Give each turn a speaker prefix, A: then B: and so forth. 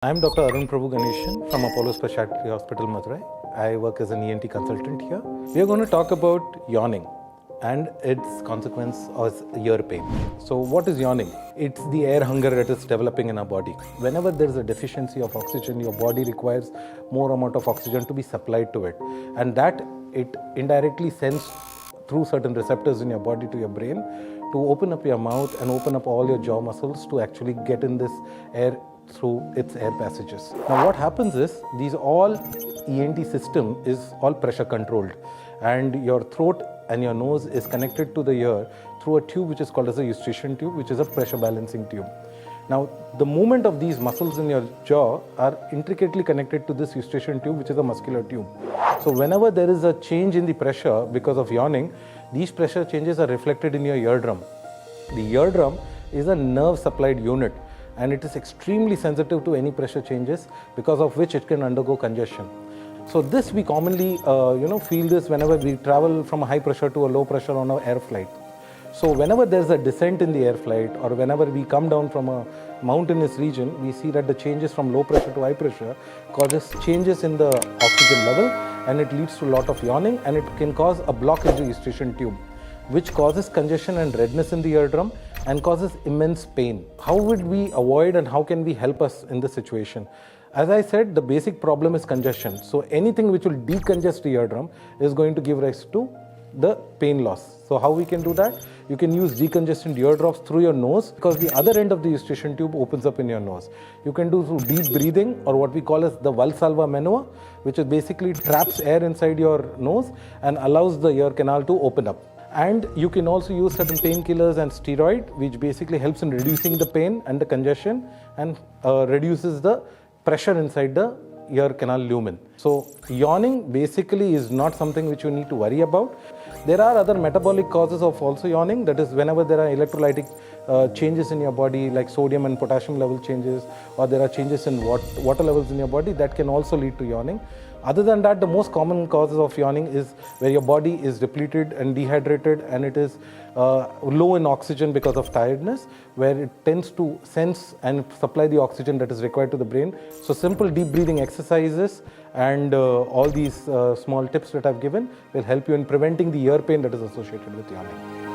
A: I'm Dr. Arun Prabhu Ganeshan from Apollo Specialty Hospital, Madurai. I work as an ENT consultant here. We are going to talk about yawning and its consequence as ear pain. So what is yawning? It's the air hunger that is developing in our body. Whenever there is a deficiency of oxygen, your body requires more amount of oxygen to be supplied to it. And that it indirectly sends through certain receptors in your body to your brain to open up your mouth and open up all your jaw muscles to actually get in this air through its air passages. Now what happens is, these all ENT system is all pressure controlled, and your throat and your nose is connected to the ear through a tube which is called as a eustachian tube, which is a pressure balancing tube. Now the movement of these muscles in your jaw are intricately connected to this eustachian tube, which is a muscular tube. So whenever there is a change in the pressure because of yawning, these pressure changes are reflected in your eardrum. The eardrum is a nerve supplied unit, and it is extremely sensitive to any pressure changes, because of which it can undergo congestion. So this we commonly feel this whenever we travel from a high pressure to a low pressure on an air flight. So whenever there is a descent in the air flight, or whenever we come down from a mountainous region, we see that the changes from low pressure to high pressure causes changes in the oxygen level, and it leads to a lot of yawning, and it can cause a block in the eustachian tube, which causes congestion and redness in the eardrum and causes immense pain. How would we avoid and how can we help us in this situation? As I said, the basic problem is congestion. So anything which will decongest the eardrum is going to give rise to the pain loss. So how we can do that? You can use decongestant ear drops through your nose, because the other end of the eustachian tube opens up in your nose. You can do through deep breathing, or what we call as the Valsalva maneuver, which is basically traps air inside your nose and allows the ear canal to open up. And you can also use certain painkillers and steroid, which basically helps in reducing the pain and the congestion, and reduces the pressure inside the ear canal lumen. So yawning basically is not something which you need to worry about. There are other metabolic causes of also yawning, that is whenever there are electrolytic changes in your body, like sodium and potassium level changes, or there are changes in water levels in your body, that can also lead to yawning. Other than that, the most common causes of yawning is where your body is depleted and dehydrated, and it is low in oxygen because of tiredness, where it tends to sense and supply the oxygen that is required to the brain. So simple deep breathing exercises and all these small tips that I've given will help you in preventing the ear pain that is associated with yawning.